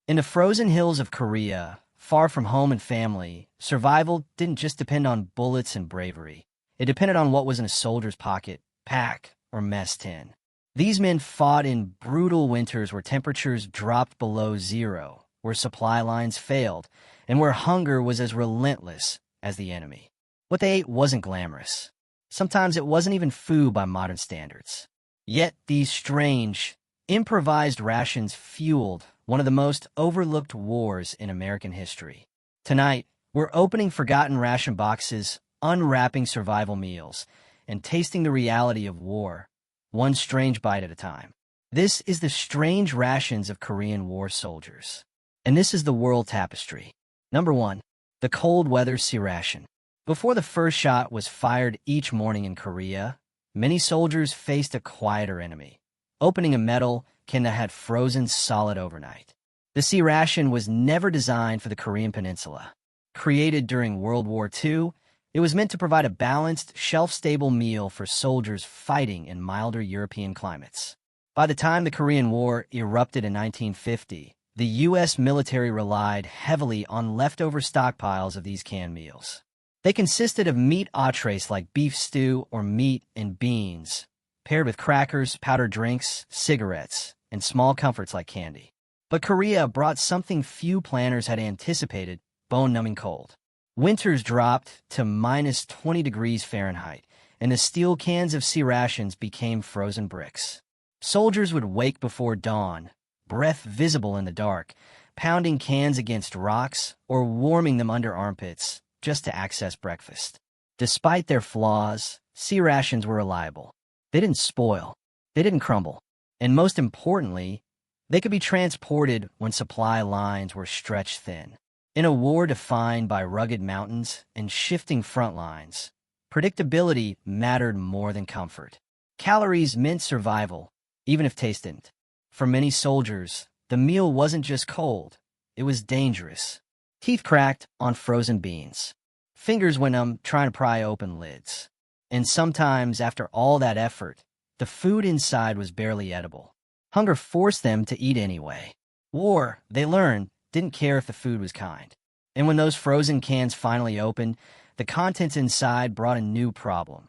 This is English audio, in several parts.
In the frozen hills of Korea, far from home and family, survival didn't just depend on bullets and bravery. It depended on what was in a soldier's pocket, pack, or mess tin. These men fought in brutal winters where temperatures dropped below zero, where supply lines failed, and where hunger was as relentless as the enemy. What they ate wasn't glamorous. Sometimes it wasn't even food by modern standards. Yet these strange, improvised rations fueled one of the most overlooked wars in American history. Tonight, we're opening forgotten ration boxes, unwrapping survival meals, and tasting the reality of war, one strange bite at a time. This is the strange rations of Korean War soldiers. And this is the World Tapestry. Number 1. The cold weather C-Ration. Before the first shot was fired each morning in Korea, many soldiers faced a quieter enemy, opening a metal can that had frozen solid overnight. The C-Ration was never designed for the Korean Peninsula. Created during World War II, it was meant to provide a balanced, shelf-stable meal for soldiers fighting in milder European climates. By the time the Korean War erupted in 1950, the U.S. military relied heavily on leftover stockpiles of these canned meals. They consisted of meat entrees like beef stew or meat and beans, paired with crackers, powdered drinks, cigarettes, and small comforts like candy. But Korea brought something few planners had anticipated: bone-numbing cold. Winters dropped to minus 20 degrees Fahrenheit, and the steel cans of C-Rations became frozen bricks. Soldiers would wake before dawn, breath visible in the dark, pounding cans against rocks or warming them under armpits just to access breakfast. Despite their flaws, C-Rations were reliable. They didn't spoil. They didn't crumble. And most importantly, they could be transported when supply lines were stretched thin. In a war defined by rugged mountains and shifting front lines, predictability mattered more than comfort. Calories meant survival, even if taste didn't. For many soldiers, the meal wasn't just cold, it was dangerous. Teeth cracked on frozen beans. Fingers went numb trying to pry open lids. And sometimes, after all that effort, the food inside was barely edible. Hunger forced them to eat anyway. War, they learned, didn't care if the food was kind. And when those frozen cans finally opened, the contents inside brought a new problem.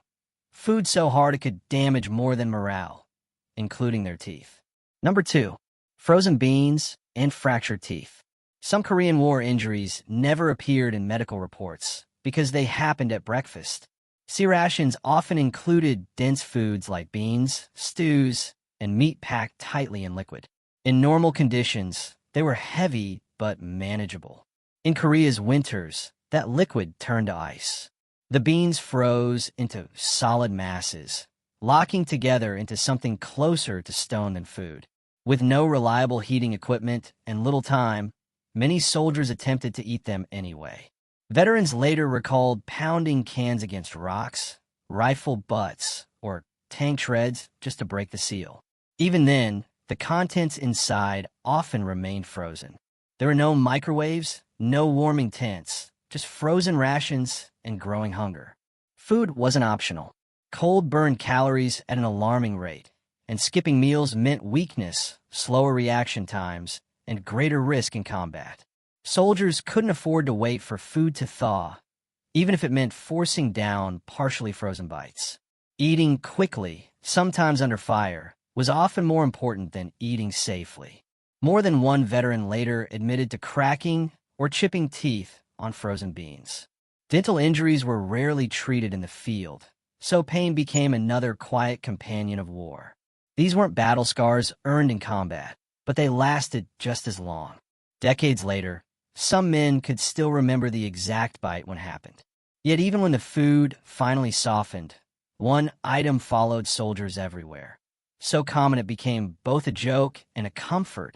Food so hard it could damage more than morale, including their teeth. Number 2. Frozen beans and fractured teeth. Some Korean War injuries never appeared in medical reports because they happened at breakfast. C-Rations often included dense foods like beans, stews, and meat packed tightly in liquid. In normal conditions, they were heavy but manageable. In Korea's winters, that liquid turned to ice. The beans froze into solid masses, locking together into something closer to stone than food. With no reliable heating equipment and little time, many soldiers attempted to eat them anyway. Veterans later recalled pounding cans against rocks, rifle butts, or tank treads just to break the seal. Even then, the contents inside often remained frozen. There were no microwaves, no warming tents, just frozen rations and growing hunger. Food wasn't optional. Cold burned calories at an alarming rate, and skipping meals meant weakness, slower reaction times, and greater risk in combat. Soldiers couldn't afford to wait for food to thaw, even if it meant forcing down partially frozen bites. Eating quickly, sometimes under fire, was often more important than eating safely. More than one veteran later admitted to cracking or chipping teeth on frozen beans. Dental injuries were rarely treated in the field, so pain became another quiet companion of war. These weren't battle scars earned in combat, but they lasted just as long. Decades later, some men could still remember the exact bite when it happened. Yet even when the food finally softened, one item followed soldiers everywhere. So common it became both a joke and a comfort,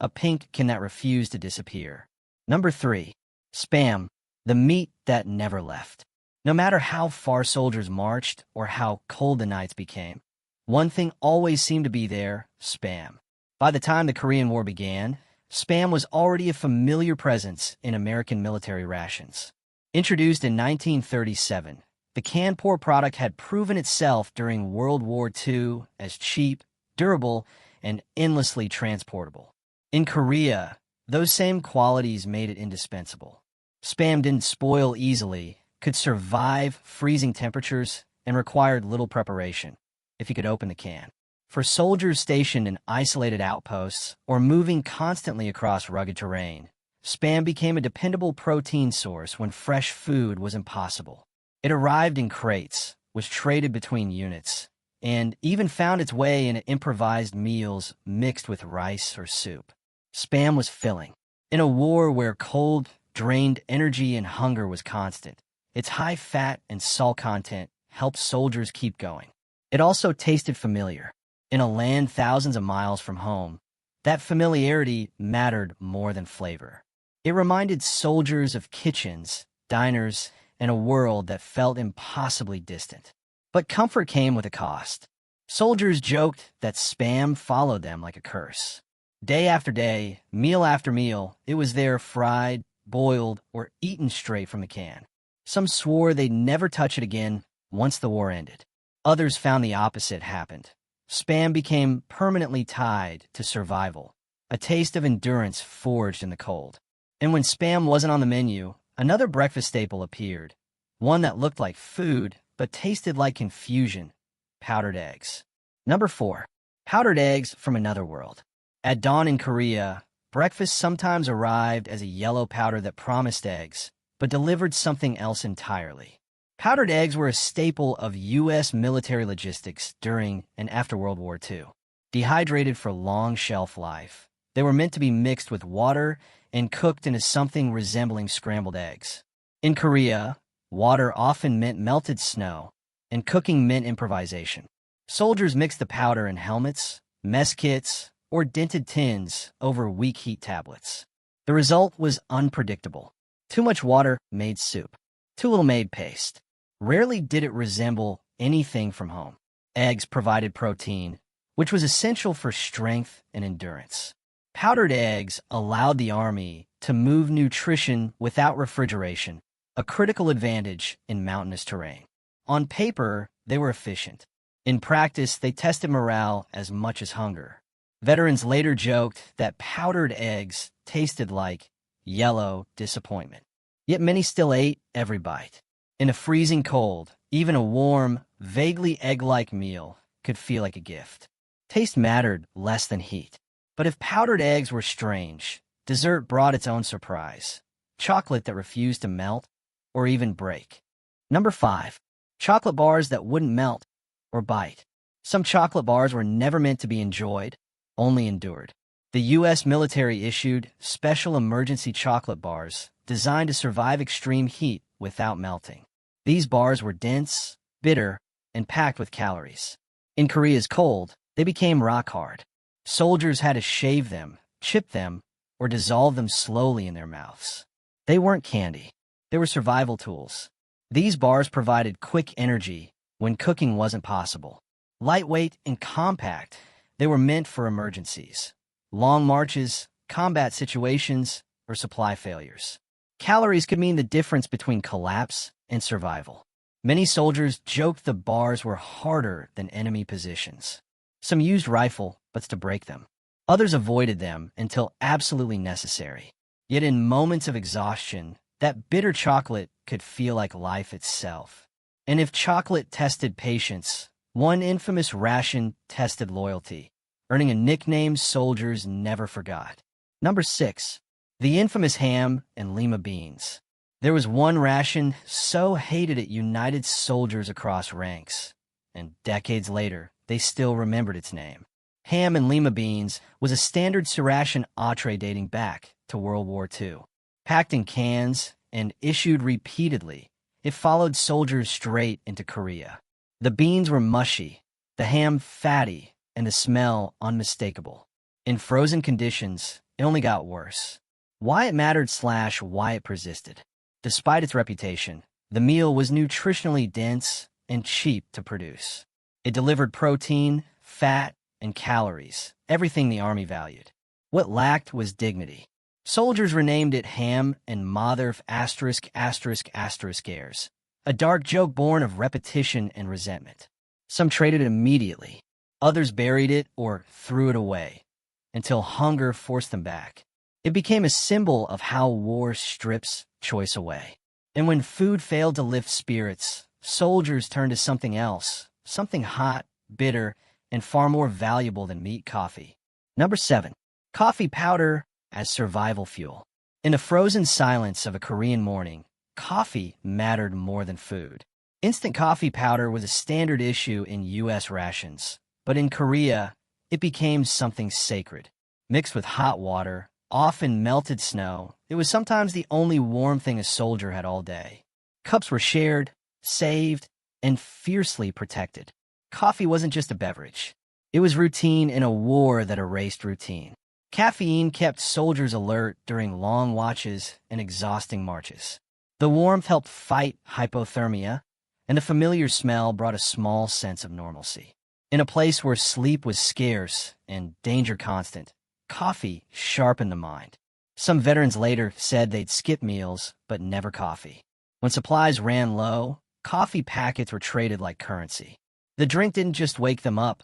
a pink can that refused to disappear. Number 3. Spam, the meat that never left. No matter how far soldiers marched or how cold the nights became, one thing always seemed to be there: Spam. By the time the Korean War began, Spam was already a familiar presence in American military rations. Introduced in 1937, the canned pork product had proven itself during World War II as cheap, durable, and endlessly transportable. In Korea, Those same qualities made it indispensable. Spam didn't spoil easily, could survive freezing temperatures, and required little preparation, if you could open the can. For soldiers stationed in isolated outposts or moving constantly across rugged terrain, Spam became a dependable protein source when fresh food was impossible. It arrived in crates, was traded between units, and even found its way in improvised meals mixed with rice or soup. Spam was filling. In a war where cold drained energy and hunger was constant, its high fat and salt content helped soldiers keep going. It also tasted familiar. In a land thousands of miles from home, that familiarity mattered more than flavor. It reminded soldiers of kitchens, diners, and a world that felt impossibly distant. But comfort came with a cost. Soldiers joked that Spam followed them like a curse. Day after day, meal after meal, it was there fried, boiled, or eaten straight from the can. Some swore they'd never touch it again once the war ended. Others found the opposite happened. Spam became permanently tied to survival, a taste of endurance forged in the cold. And when Spam wasn't on the menu, another breakfast staple appeared, one that looked like food but tasted like confusion: powdered eggs. Number 4. Powdered eggs from another world. At dawn in Korea, breakfast sometimes arrived as a yellow powder that promised eggs, but delivered something else entirely. Powdered eggs were a staple of U.S. military logistics during and after World War II. Dehydrated for long shelf life, they were meant to be mixed with water and cooked into something resembling scrambled eggs. In Korea, water often meant melted snow, and cooking meant improvisation. Soldiers mixed the powder in helmets, mess kits, or dented tins over weak heat tablets. The result was unpredictable. Too much water made soup. Too little made paste. Rarely did it resemble anything from home. Eggs provided protein, which was essential for strength and endurance. Powdered eggs allowed the army to move nutrition without refrigeration, a critical advantage in mountainous terrain. On paper, they were efficient. In practice, they tested morale as much as hunger. Veterans later joked that powdered eggs tasted like yellow disappointment. Yet many still ate every bite. In a freezing cold, even a warm, vaguely egg-like meal could feel like a gift. Taste mattered less than heat. But if powdered eggs were strange, dessert brought its own surprise: chocolate that refused to melt or even break. Number 5. Chocolate bars that wouldn't melt or bite. Some chocolate bars were never meant to be enjoyed, only endured. The U.S. military issued special emergency chocolate bars designed to survive extreme heat without melting. These bars were dense, bitter, and packed with calories. In Korea's cold, they became rock hard. Soldiers had to shave them, chip them, or dissolve them slowly in their mouths. They weren't candy. They were survival tools. These bars provided quick energy when cooking wasn't possible. Lightweight and compact, they were meant for emergencies: long marches, combat situations, or supply failures. Calories could mean the difference between collapse and survival. Many soldiers joked the bars were harder than enemy positions. Some used rifle butts to break them. Others avoided them until absolutely necessary. Yet in moments of exhaustion, that bitter chocolate could feel like life itself. And if chocolate tested patience, one infamous ration tested loyalty, earning a nickname soldiers never forgot. Number 6. The infamous ham and lima beans. There was one ration so hated it united soldiers across ranks, and decades later, they still remembered its name. Ham and lima beans was a standard C-Ration entree dating back to World War II. Packed in cans and issued repeatedly, it followed soldiers straight into Korea. The beans were mushy, the ham fatty, and the smell unmistakable. In frozen conditions, it only got worse. Why it mattered / why it persisted. Despite its reputation, the meal was nutritionally dense and cheap to produce. It delivered protein, fat, and calories, everything the army valued. What lacked was dignity. Soldiers renamed it ham and motherf ****** airs, a dark joke born of repetition and resentment. Some traded it immediately. Others buried it or threw it away, until hunger forced them back. It became a symbol of how war strips choice away. And when food failed to lift spirits, soldiers turned to something else, something hot, bitter, and far more valuable than meat: coffee. Number 7. Coffee powder as survival fuel. In the frozen silence of a Korean morning, coffee mattered more than food. Instant coffee powder was a standard issue in U.S. rations, but in Korea, it became something sacred. Mixed with hot water, often melted snow, it was sometimes the only warm thing a soldier had all day. Cups were shared, saved, and fiercely protected. Coffee wasn't just a beverage. It was routine in a war that erased routine. Caffeine kept soldiers alert during long watches and exhausting marches. The warmth helped fight hypothermia, and the familiar smell brought a small sense of normalcy. In a place where sleep was scarce and danger constant, coffee sharpened the mind. Some veterans later said they'd skip meals, but never coffee. When supplies ran low, coffee packets were traded like currency. The drink didn't just wake them up,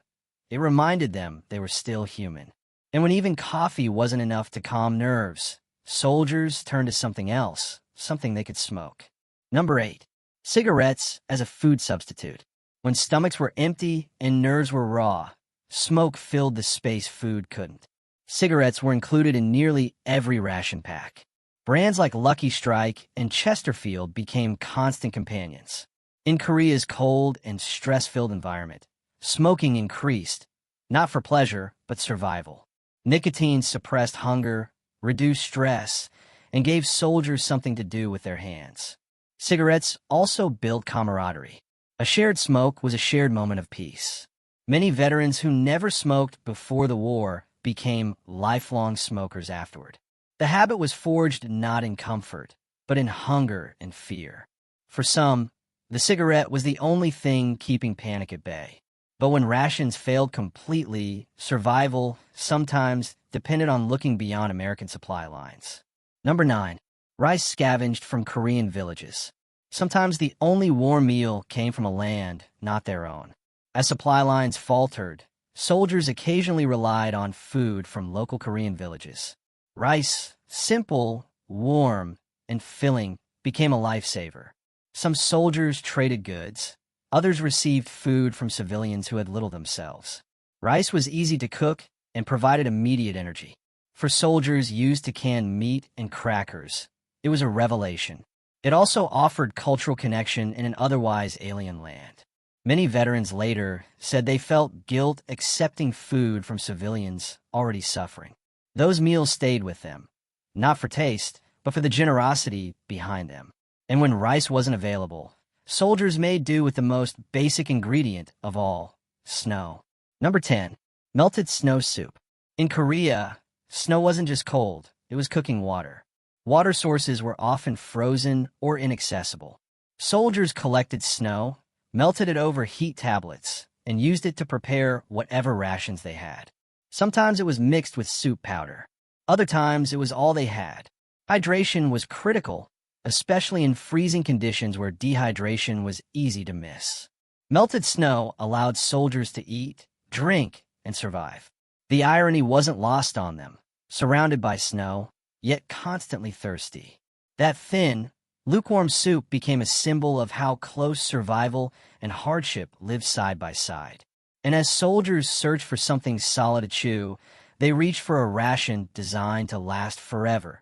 it reminded them they were still human. And when even coffee wasn't enough to calm nerves, soldiers turned to something else, something they could smoke. Number 8. Cigarettes as a food substitute. When stomachs were empty and nerves were raw, smoke filled the space food couldn't. Cigarettes were included in nearly every ration pack. Brands like Lucky Strike and Chesterfield became constant companions. In Korea's cold and stress-filled environment, smoking increased, not for pleasure, but survival. Nicotine suppressed hunger, reduced stress, and gave soldiers something to do with their hands. Cigarettes also built camaraderie. A shared smoke was a shared moment of peace. Many veterans who never smoked before the war became lifelong smokers afterward. The habit was forged not in comfort, but in hunger and fear. For some, the cigarette was the only thing keeping panic at bay. But when rations failed completely, survival sometimes depended on looking beyond American supply lines. Number 9. Rice scavenged from Korean villages. Sometimes the only warm meal came from a land not their own. As supply lines faltered, soldiers occasionally relied on food from local Korean villages. Rice, simple, warm, and filling, became a lifesaver. Some soldiers traded goods. Others received food from civilians who had little themselves. Rice was easy to cook and provided immediate energy. For soldiers used to can meat and crackers, it was a revelation. It also offered cultural connection in an otherwise alien land. Many veterans later said they felt guilt accepting food from civilians already suffering. Those meals stayed with them, not for taste, but for the generosity behind them. And when rice wasn't available, soldiers made do with the most basic ingredient of all: snow. Number 10. Melted snow soup. In Korea, snow wasn't just cold, it was cooking water. Water sources were often frozen or inaccessible. Soldiers collected snow, melted it over heat tablets, and used it to prepare whatever rations they had. Sometimes it was mixed with soup powder. Other times it was all they had. Hydration was critical, especially in freezing conditions where dehydration was easy to miss. Melted snow allowed soldiers to eat, drink, and survive. The irony wasn't lost on them. Surrounded by snow, yet constantly thirsty. That thin, lukewarm soup became a symbol of how close survival and hardship lived side by side. And as soldiers searched for something solid to chew, they reached for a ration designed to last forever,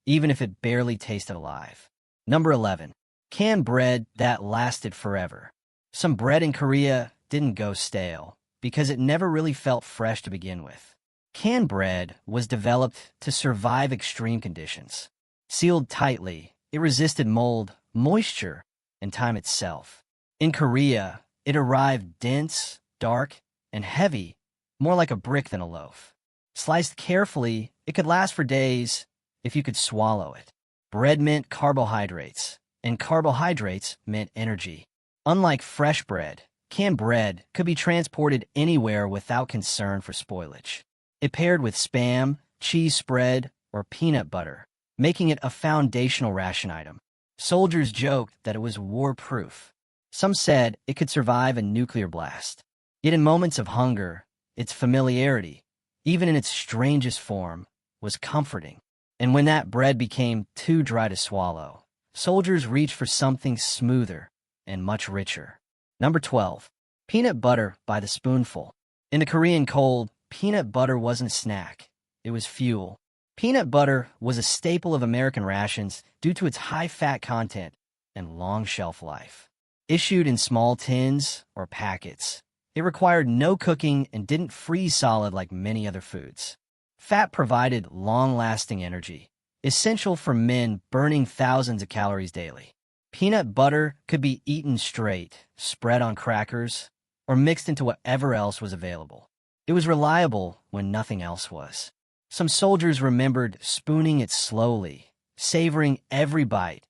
even if it barely tasted alive. Number 11. Canned bread that lasted forever. Some bread in Korea didn't go stale because it never really felt fresh to begin with. Canned bread was developed to survive extreme conditions. Sealed tightly, it resisted mold, moisture, and time itself. In Korea, it arrived dense, dark, and heavy, more like a brick than a loaf. Sliced carefully, it could last for days if you could swallow it. Bread meant carbohydrates, and carbohydrates meant energy. Unlike fresh bread, canned bread could be transported anywhere without concern for spoilage. It paired with Spam, cheese spread, or peanut butter, making it a foundational ration item. Soldiers joked that it was war-proof. Some said it could survive a nuclear blast. Yet in moments of hunger, its familiarity, even in its strangest form, was comforting. And when that bread became too dry to swallow, soldiers reached for something smoother and much richer. Number 12. Peanut butter by the spoonful. In the Korean cold, peanut butter wasn't a snack. It was fuel. Peanut butter was a staple of American rations due to its high fat content and long shelf life. Issued in small tins or packets, it required no cooking and didn't freeze solid like many other foods. Fat provided long-lasting energy, essential for men burning thousands of calories daily. Peanut butter could be eaten straight, spread on crackers, or mixed into whatever else was available. It was reliable when nothing else was. Some soldiers remembered spooning it slowly, savoring every bite,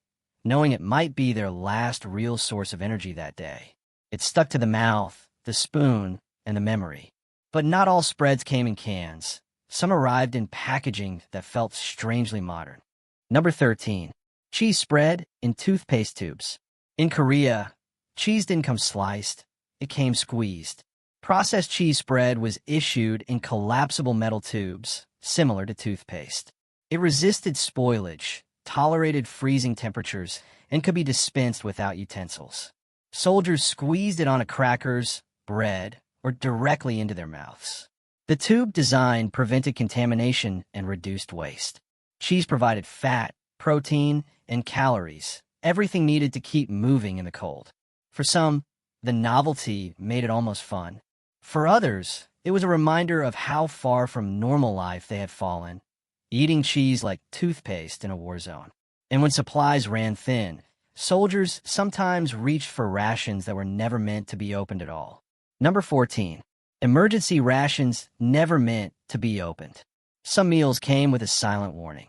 knowing it might be their last real source of energy that day. It stuck to the mouth, the spoon, and the memory. But not all spreads came in cans. Some arrived in packaging that felt strangely modern. Number 13. Cheese spread in toothpaste tubes. In Korea, cheese didn't come sliced, it came squeezed. Processed cheese spread was issued in collapsible metal tubes, similar to toothpaste. It resisted spoilage, tolerated freezing temperatures, and could be dispensed without utensils. Soldiers squeezed it onto crackers, bread, or directly into their mouths. The tube design prevented contamination and reduced waste. Cheese provided fat, protein, and calories, everything needed to keep moving in the cold. For some, the novelty made it almost fun. For others, it was a reminder of how far from normal life they had fallen, eating cheese like toothpaste in a war zone. And when supplies ran thin, soldiers sometimes reached for rations that were never meant to be opened at all. Number 14. Emergency rations never meant to be opened. Some meals came with a silent warning.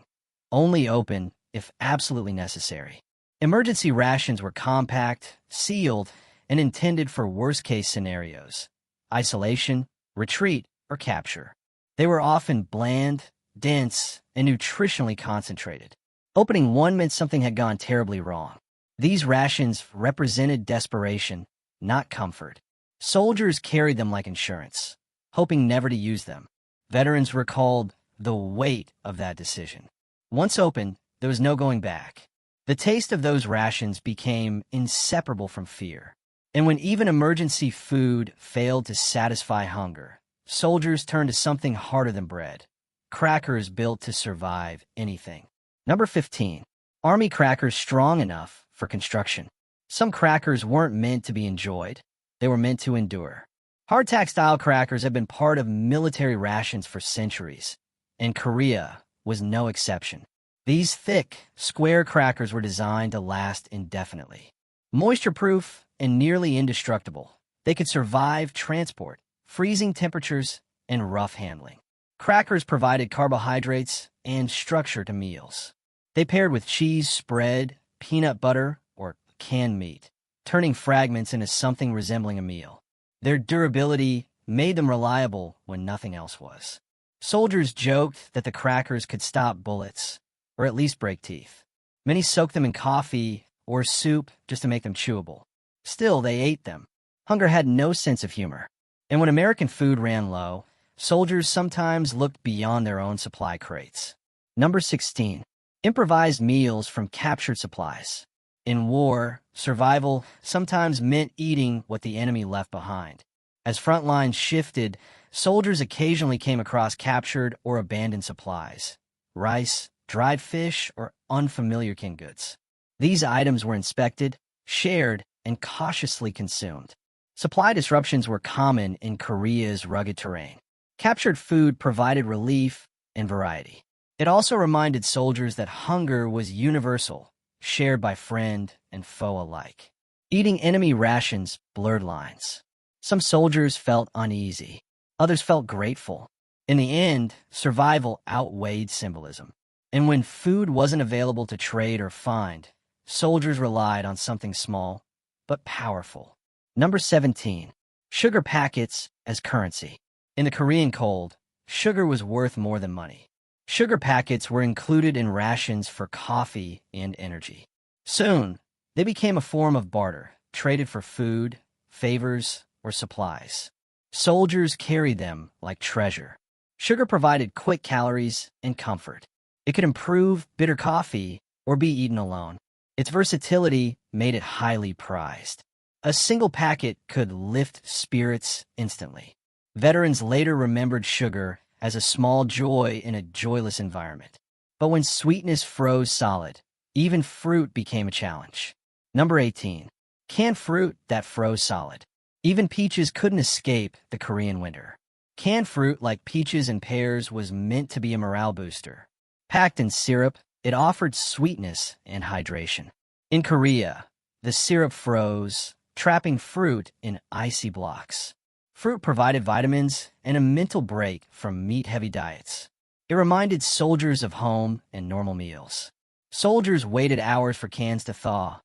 Only open if absolutely necessary. Emergency rations were compact, sealed, and intended for worst-case scenarios: isolation, retreat, or capture. They were often bland, dense, and nutritionally concentrated. Opening one meant something had gone terribly wrong. These rations represented desperation, not comfort. Soldiers carried them like insurance, hoping never to use them. Veterans recalled the weight of that decision. Once opened, there was no going back. The taste of those rations became inseparable from fear. And when even emergency food failed to satisfy hunger, soldiers turned to something harder than bread: crackers built to survive anything. Number 15. Army crackers strong enough for construction. Some crackers weren't meant to be enjoyed. They were meant to endure. Hardtack-style crackers have been part of military rations for centuries, and Korea was no exception. These thick, square crackers were designed to last indefinitely. Moisture-proof and nearly indestructible, they could survive transport, freezing temperatures, and rough handling. Crackers provided carbohydrates and structure to meals. They paired with cheese spread, peanut butter, or canned meat, turning fragments into something resembling a meal. Their durability made them reliable when nothing else was. Soldiers joked that the crackers could stop bullets, or at least break teeth. Many soaked them in coffee or soup just to make them chewable. Still, they ate them. Hunger had no sense of humor. And when American food ran low, soldiers sometimes looked beyond their own supply crates. Number 16. Improvised meals from captured supplies. In war, survival sometimes meant eating what the enemy left behind. As front lines shifted, soldiers occasionally came across captured or abandoned supplies: rice, dried fish, or unfamiliar canned goods. These items were inspected, shared, and cautiously consumed. Supply disruptions were common in Korea's rugged terrain. Captured food provided relief and variety. It also reminded soldiers that hunger was universal, shared by friend and foe alike. Eating enemy rations blurred lines. Some soldiers felt uneasy. Others felt grateful. In the end, survival outweighed symbolism. And when food wasn't available to trade or find, soldiers relied on something small but powerful. Number 17. Sugar packets as currency. In the Korean cold, sugar was worth more than money. Sugar packets were included in rations for coffee and energy. Soon, they became a form of barter, traded for food, favors, or supplies. Soldiers carried them like treasure. Sugar provided quick calories and comfort. It could improve bitter coffee or be eaten alone. Its versatility made it highly prized. A single packet could lift spirits instantly. Veterans later remembered sugar as a small joy in a joyless environment. But when sweetness froze solid, even fruit became a challenge. Number 18. Canned fruit that froze solid. Even peaches couldn't escape the Korean winter. Canned fruit like peaches and pears was meant to be a morale booster. Packed in syrup, it offered sweetness and hydration. In Korea, the syrup froze, trapping fruit in icy blocks. Fruit provided vitamins and a mental break from meat-heavy diets. It reminded soldiers of home and normal meals. Soldiers waited hours for cans to thaw,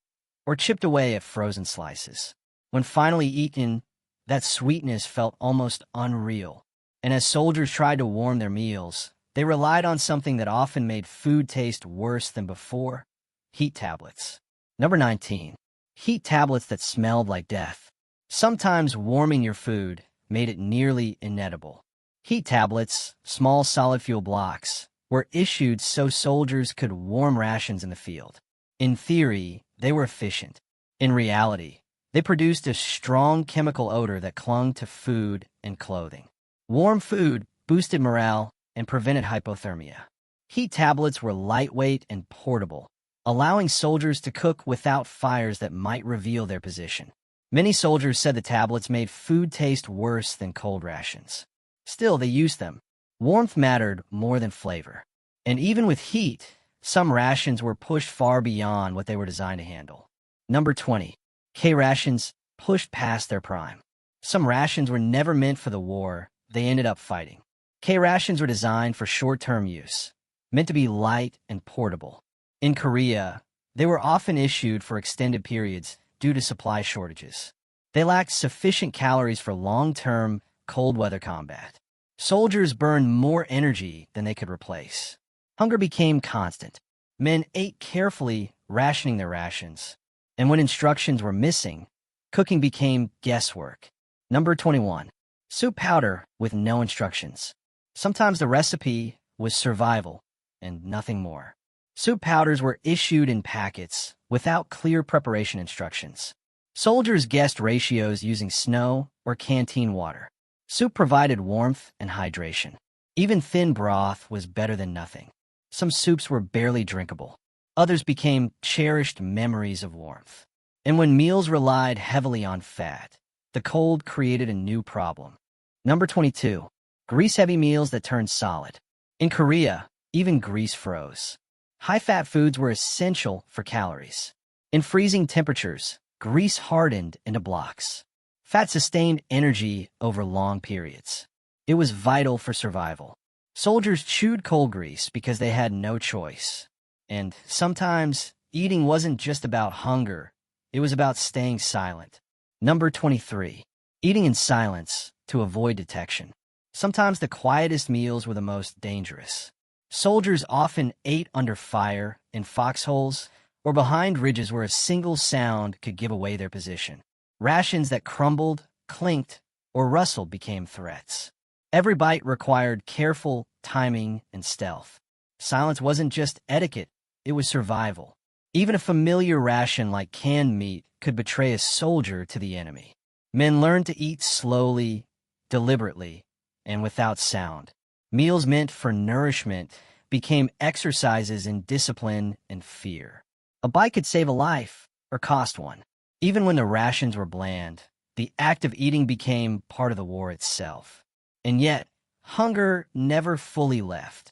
or chipped away at frozen slices. When finally eaten, that sweetness felt almost unreal. And as soldiers tried to warm their meals, they relied on something that often made food taste worse than before: heat tablets. Number 19. Heat tablets that smelled like death. Sometimes warming your food made it nearly inedible. Heat tablets, small solid fuel blocks, were issued so soldiers could warm rations in the field. In theory, they were efficient. In reality, they produced a strong chemical odor that clung to food and clothing. Warm food boosted morale and prevented hypothermia. Heat tablets were lightweight and portable, allowing soldiers to cook without fires that might reveal their position. Many soldiers said the tablets made food taste worse than cold rations. Still, they used them. Warmth mattered more than flavor. And even with heat, some rations were pushed far beyond what they were designed to handle. Number 20. C-Rations pushed past their prime. Some rations were never meant for the war. They ended up fighting. C-Rations were designed for short-term use, meant to be light and portable. In Korea, they were often issued for extended periods due to supply shortages. They lacked sufficient calories for long-term, cold-weather combat. Soldiers burned more energy than they could replace. Hunger became constant. Men ate carefully, rationing their rations. And when instructions were missing, cooking became guesswork. Number 21. Soup powder with no instructions. Sometimes the recipe was survival and nothing more. Soup powders were issued in packets without clear preparation instructions. Soldiers guessed ratios using snow or canteen water. Soup provided warmth and hydration. Even thin broth was better than nothing. Some soups were barely drinkable. Others became cherished memories of warmth. And when meals relied heavily on fat, the cold created a new problem. Number 22. Grease-heavy meals that turned solid. In Korea, even grease froze. High-fat foods were essential for calories. In freezing temperatures, grease hardened into blocks. Fat sustained energy over long periods. It was vital for survival. Soldiers chewed cold grease because they had no choice. And sometimes, eating wasn't just about hunger. It was about staying silent. Number 23. Eating in silence to avoid detection. Sometimes the quietest meals were the most dangerous. Soldiers often ate under fire, in foxholes, or behind ridges where a single sound could give away their position. Rations that crumbled, clinked, or rustled became threats. Every bite required careful timing and stealth. Silence wasn't just etiquette, it was survival. Even a familiar ration like canned meat could betray a soldier to the enemy. Men learned to eat slowly, deliberately, and without sound. Meals meant for nourishment became exercises in discipline and fear. A bite could save a life or cost one. Even when the rations were bland, the act of eating became part of the war itself. And yet, hunger never fully left,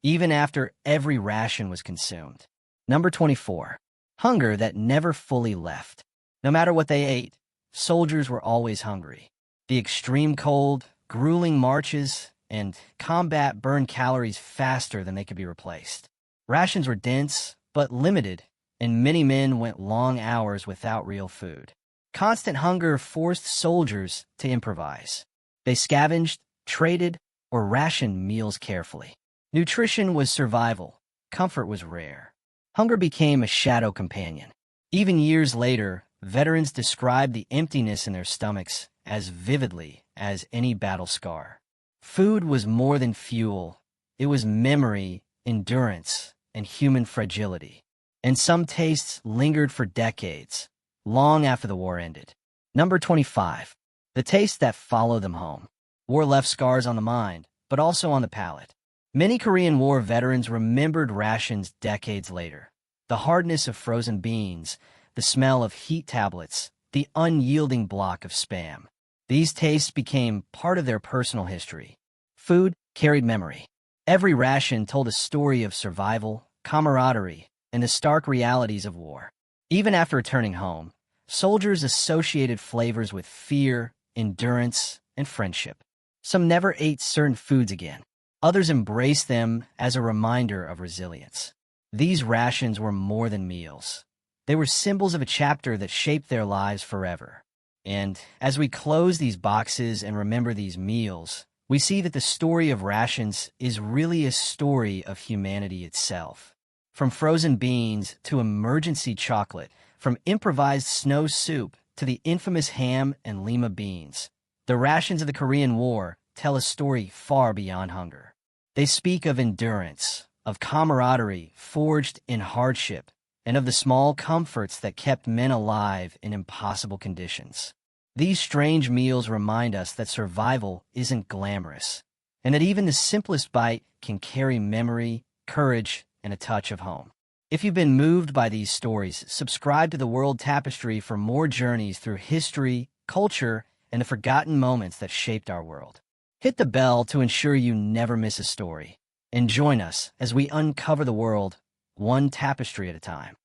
even after every ration was consumed. Number 24. Hunger that never fully left. No matter what they ate, soldiers were always hungry. The extreme cold, grueling marches, and combat burned calories faster than they could be replaced. Rations were dense, but limited, and many men went long hours without real food. Constant hunger forced soldiers to improvise. They scavenged, traded, or rationed meals carefully. Nutrition was survival. Comfort was rare. Hunger became a shadow companion. Even years later, veterans described the emptiness in their stomachs as vividly as any battle scar. Food was more than fuel. It was memory endurance, and human fragility. And some tastes lingered for decades, long after the war ended. Number 25. The tastes that follow them home. War left scars on the mind, but also on the palate. Many Korean War veterans remembered rations decades later. The hardness of frozen beans, the smell of heat tablets, the unyielding block of Spam. These tastes became part of their personal history. Food carried memory. Every ration told a story of survival, camaraderie, and the stark realities of war. Even after returning home, soldiers associated flavors with fear, endurance, and friendship. Some never ate certain foods again. Others embraced them as a reminder of resilience. These rations were more than meals. They were symbols of a chapter that shaped their lives forever. And as we close these boxes and remember these meals, we see that the story of rations is really a story of humanity itself. From frozen beans to emergency chocolate, from improvised snow soup to the infamous ham and lima beans, the rations of the Korean War tell a story far beyond hunger. They speak of endurance, of camaraderie forged in hardship, and of the small comforts that kept men alive in impossible conditions. These strange meals remind us that survival isn't glamorous, and that even the simplest bite can carry memory, courage, and a touch of home. If you've been moved by these stories, subscribe to the World Tapestry for more journeys through history, culture, and the forgotten moments that shaped our world. Hit the bell to ensure you never miss a story, and join us as we uncover the world one tapestry at a time.